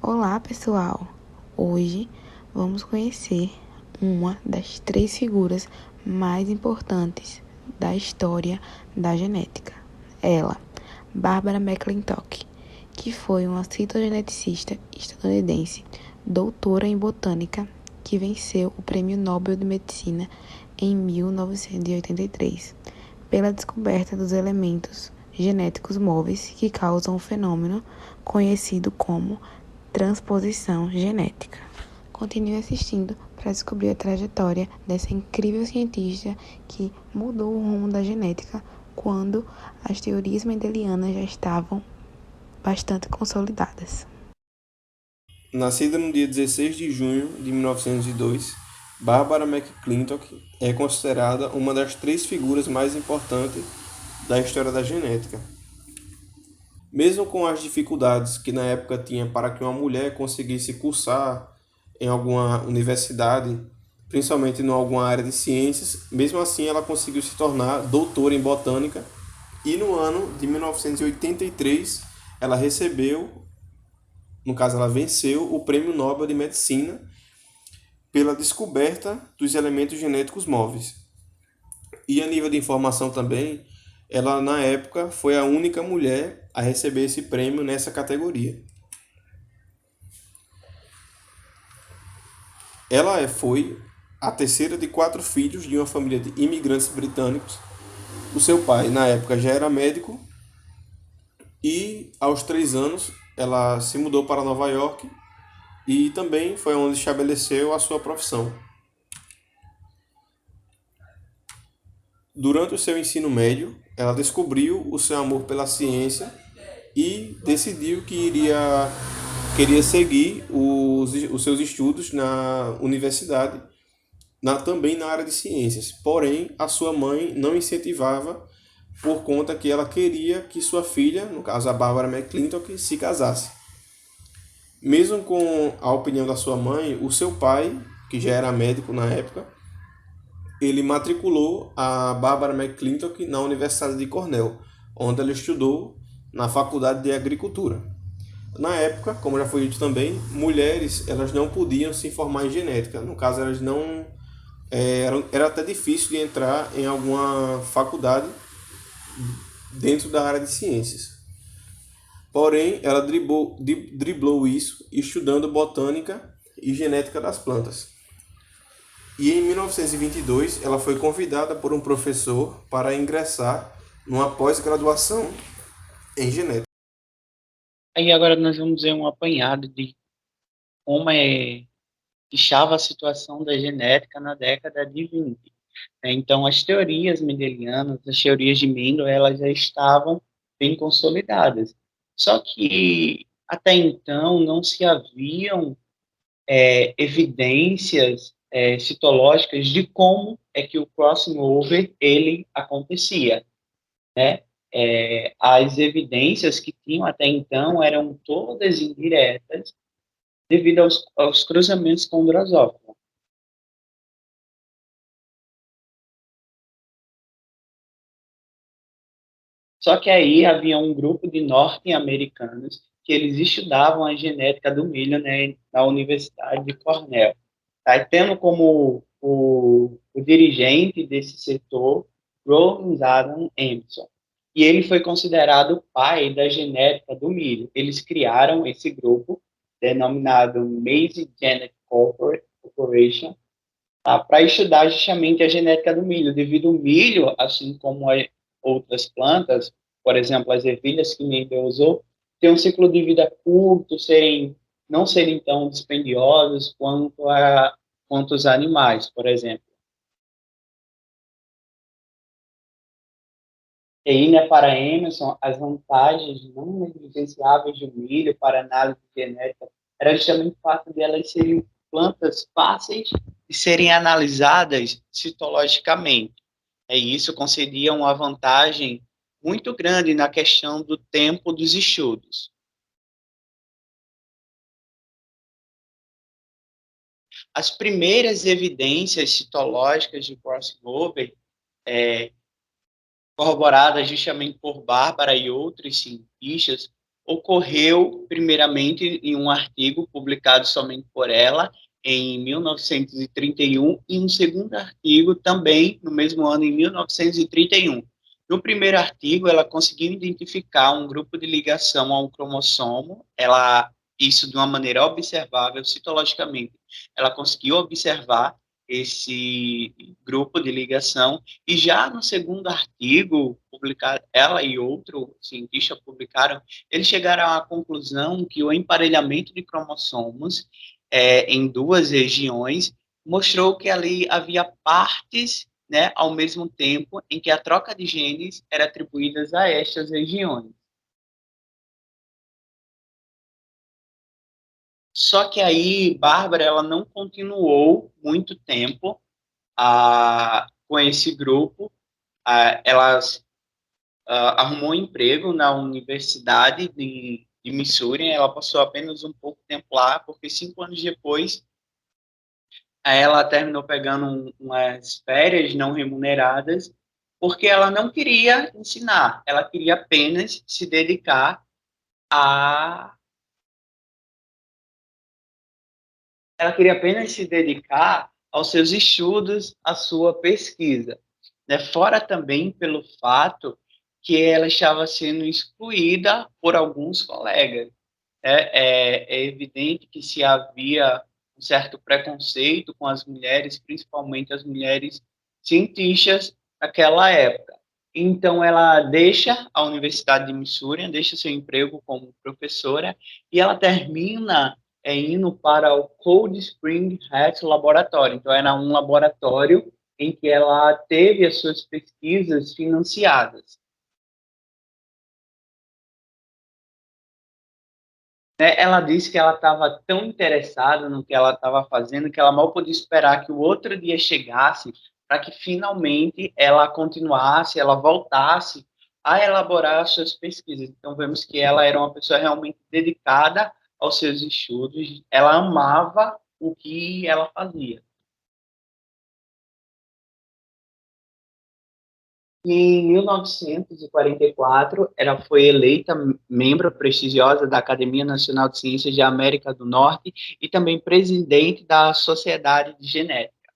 Olá, pessoal! Hoje vamos conhecer uma das 3 figuras mais importantes da história da genética. Ela, Barbara McClintock, que foi uma citogeneticista estadunidense, doutora em botânica, que venceu o Prêmio Nobel de Medicina em 1983 pela descoberta dos elementos genéticos móveis que causam o fenômeno conhecido como transposição genética. Continue assistindo para descobrir a trajetória dessa incrível cientista que mudou o rumo da genética quando as teorias mendelianas já estavam bastante consolidadas. Nascida no dia 16 de junho de 1902, Barbara McClintock é considerada uma das 3 figuras mais importantes da história da genética. Mesmo com as dificuldades que na época tinha para que uma mulher conseguisse cursar em alguma universidade, principalmente em alguma área de ciências, mesmo assim ela conseguiu se tornar doutora em botânica e no ano de 1983 ela recebeu, no caso ela venceu o Prêmio Nobel de Medicina pela descoberta dos elementos genéticos móveis. E a nível de informação também, ela na época foi a única mulher a receber esse prêmio nessa categoria. Ela foi a terceira de 4 filhos de uma família de imigrantes britânicos. O seu pai, na época, já era médico e, aos 3 anos, ela se mudou para Nova York e também foi onde estabeleceu a sua profissão. Durante o seu ensino médio, ela descobriu o seu amor pela ciência e decidiu que queria seguir os seus estudos na universidade, também na área de ciências. Porém, a sua mãe não incentivava por conta que ela queria que sua filha, no caso a Barbara McClintock, se casasse. Mesmo com a opinião da sua mãe, o seu pai, que já era médico na época, ele matriculou a Barbara McClintock na Universidade de Cornell, onde ela estudou na Faculdade de Agricultura. Na época, como já foi dito também, mulheres elas não podiam se formar em genética. No caso, elas não era até difícil de entrar em alguma faculdade dentro da área de ciências. Porém, ela driblou isso estudando botânica e genética das plantas. E em 1922, ela foi convidada por um professor para ingressar numa pós-graduação em genética. Aí agora nós vamos ver um apanhado de como estava a situação da genética na década de 20. Então, as teorias mendelianas, as teorias de Mendel, elas já estavam bem consolidadas. Só que, até então, não se haviam evidências citológicas de como é que o crossing over ele acontecia, né? As evidências que tinham até então eram todas indiretas devido aos cruzamentos com Drosophila. Só que aí havia um grupo de norte-americanos que eles estudavam a genética do milho, né, na Universidade de Cornell. Tá? Tendo como o dirigente desse setor Rollins Adam Emerson. E ele foi considerado o pai da genética do milho. Eles criaram esse grupo, denominado Maize Genetic Corporation, tá? Para estudar justamente a genética do milho, devido ao milho, assim como outras plantas, por exemplo, as ervilhas que Mendel usou, tem um ciclo de vida curto, não serem tão dispendiosos quanto os animais, por exemplo. E aí, né, para Emerson, as vantagens não negligenciáveis do milho para análise genética era justamente o fato de elas serem plantas fáceis de serem analisadas citologicamente. Isso concedia uma vantagem muito grande na questão do tempo dos estudos. As primeiras evidências citológicas de crossover, corroboradas justamente por Bárbara e outros cientistas, ocorreu primeiramente em um artigo publicado somente por ela em 1931 e um segundo artigo também no mesmo ano, em 1931. No primeiro artigo, ela conseguiu identificar um grupo de ligação a um cromossomo, isso de uma maneira observável, citologicamente. Ela conseguiu observar esse grupo de ligação, e já no segundo artigo, publicado, ela e outro cientista publicaram, eles chegaram à conclusão que o emparelhamento de cromossomos em duas regiões mostrou que ali havia partes, né, ao mesmo tempo em que a troca de genes era atribuída a estas regiões. Só que aí, Bárbara, ela não continuou muito tempo com esse grupo. Ela arrumou um emprego na Universidade de Missouri. Ela passou apenas um pouco tempo lá, porque 5 anos depois ela terminou pegando umas férias não remuneradas, porque ela não queria ensinar, ela queria apenas se dedicar a ela queria apenas se dedicar aos seus estudos, à sua pesquisa, né? Fora também pelo fato que ela estava sendo excluída por alguns colegas. É evidente que se havia um certo preconceito com as mulheres, principalmente as mulheres cientistas naquela época. Então, ela deixa a Universidade de Missouri, deixa seu emprego como professora, e ela termina indo para o Cold Spring Hat Laboratory. Então, era um laboratório em que ela teve as suas pesquisas financiadas. Ela disse que ela estava tão interessada no que ela estava fazendo que ela mal podia esperar que o outro dia chegasse para que finalmente ela continuasse, ela voltasse a elaborar as suas pesquisas. Então, vemos que ela era uma pessoa realmente dedicada aos seus estudos, ela amava o que ela fazia. Em 1944, ela foi eleita membro prestigiosa da Academia Nacional de Ciências da América do Norte e também presidente da Sociedade de Genética.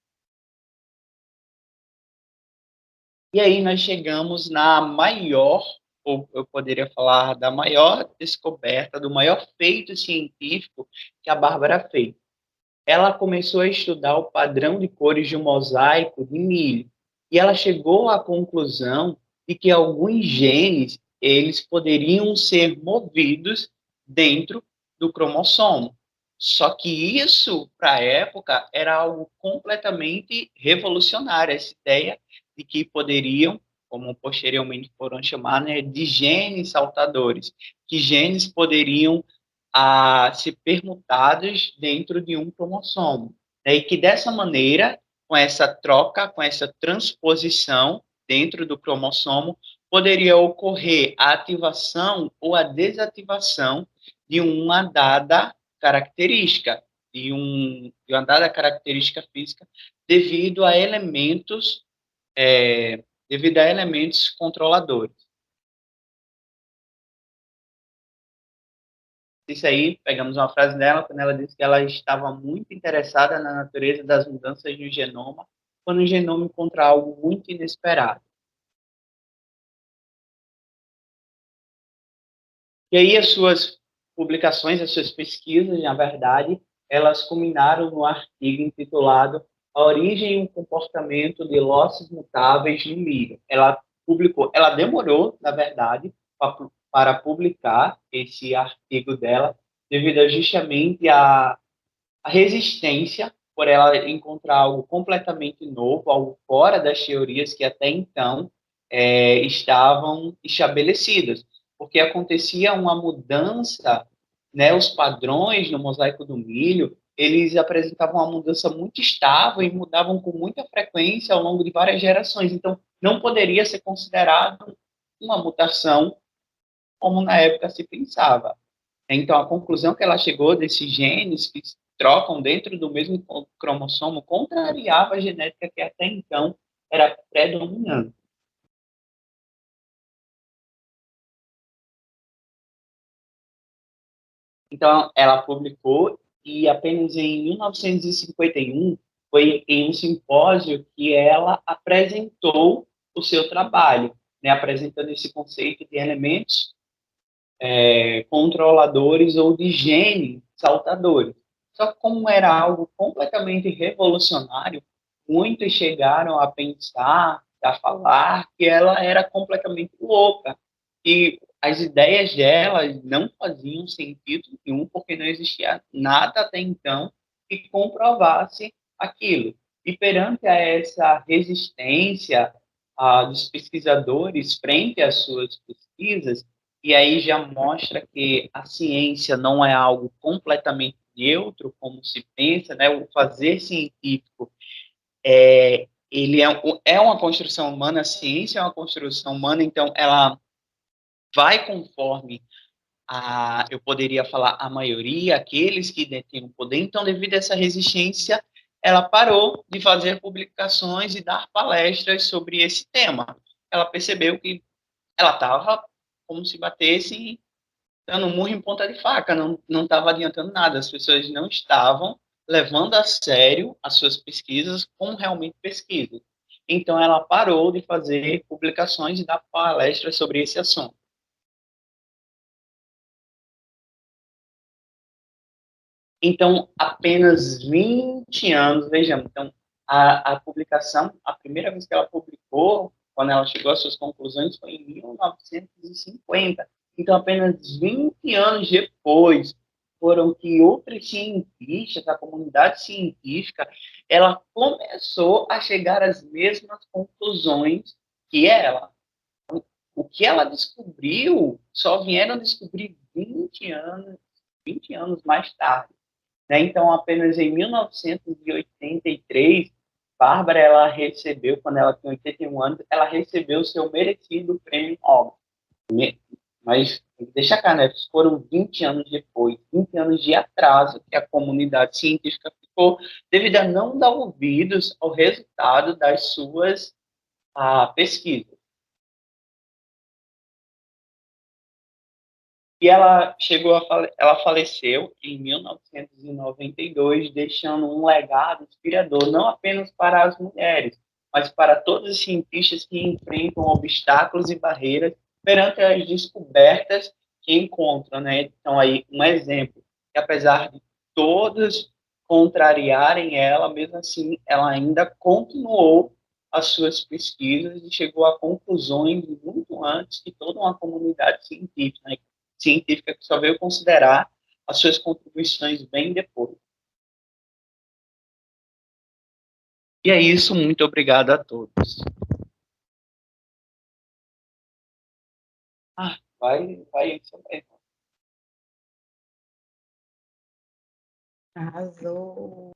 E aí nós chegamos na maior, ou eu poderia falar da maior descoberta, do maior feito científico que a Bárbara fez. Ela começou a estudar o padrão de cores de um mosaico de milho. E ela chegou à conclusão de que alguns genes eles poderiam ser movidos dentro do cromossomo. Só que isso, para a época, era algo completamente revolucionário, essa ideia de que poderiam, como posteriormente foram chamar, né, de genes saltadores, que genes poderiam ser permutados dentro de um cromossomo. E que dessa maneira, com essa troca, com essa transposição dentro do cromossomo, poderia ocorrer a ativação ou a desativação de uma dada característica, de uma dada característica física, devido a elementos, devido a elementos controladores. Isso aí, pegamos uma frase dela, quando ela disse que ela estava muito interessada na natureza das mudanças no genoma, quando o genoma encontra algo muito inesperado. E aí as suas publicações, as suas pesquisas, na verdade, elas culminaram no artigo intitulado A Origem e o Comportamento de Losses Mutáveis no Milho. Ela publicou, ela demorou, na verdade, para publicar esse artigo dela, devido justamente a resistência por ela encontrar algo completamente novo, algo fora das teorias que até então estavam estabelecidas, porque acontecia uma mudança, né, os padrões no mosaico do milho, eles apresentavam uma mudança muito estável e mudavam com muita frequência ao longo de várias gerações, então não poderia ser considerado uma mutação como na época se pensava. Então, a conclusão que ela chegou desses genes que trocam dentro do mesmo cromossomo contrariava a genética que até então era predominante. Então, ela publicou e apenas em 1951 foi em um simpósio que ela apresentou o seu trabalho, né, apresentando esse conceito de elementos controladores ou de genes saltadores. Só que como era algo completamente revolucionário, muitos chegaram a pensar, a falar que ela era completamente louca, e as ideias dela não faziam sentido nenhum, porque não existia nada até então que comprovasse aquilo. E perante a essa resistência dos pesquisadores frente às suas pesquisas, e aí já mostra que a ciência não é algo completamente neutro, como se pensa, né? O fazer científico ele é uma construção humana, a ciência é uma construção humana, então ela vai conforme eu poderia falar a maioria, aqueles que detêm o poder. Então, devido a essa resistência, ela parou de fazer publicações e dar palestras sobre esse tema. Ela percebeu que ela estava como se batesse dando um murro em ponta de faca, não estava adiantando nada, as pessoas não estavam levando a sério as suas pesquisas como realmente pesquisas. Então, ela parou de fazer publicações e dar palestras sobre esse assunto. Então, apenas 20 anos, vejamos, então, a publicação, a primeira vez que ela publicou, quando ela chegou às suas conclusões, foi em 1950. Então, apenas 20 anos depois, foram que outros cientistas, a comunidade científica, ela começou a chegar às mesmas conclusões que ela. O que ela descobriu, só vieram descobrir 20 anos mais tarde. Né? Então, apenas em 1983, Bárbara ela recebeu, quando ela tinha 81 anos, ela recebeu o seu merecido prêmio Nobel. Mas, deixa cá, né? Foram 20 anos depois, 20 anos de atraso que a comunidade científica ficou devido a não dar ouvidos ao resultado das suas pesquisas. E ela ela faleceu em 1992, deixando um legado inspirador não apenas para as mulheres, mas para todos os cientistas que enfrentam obstáculos e barreiras perante as descobertas que encontram, né? Então aí um exemplo, que apesar de todos contrariarem ela, mesmo assim, ela ainda continuou as suas pesquisas e chegou a conclusões muito antes que toda uma comunidade científica, né? Científica que só veio considerar as suas contribuições bem depois. E é isso, muito obrigado a todos. Vai isso mesmo. Arrasou.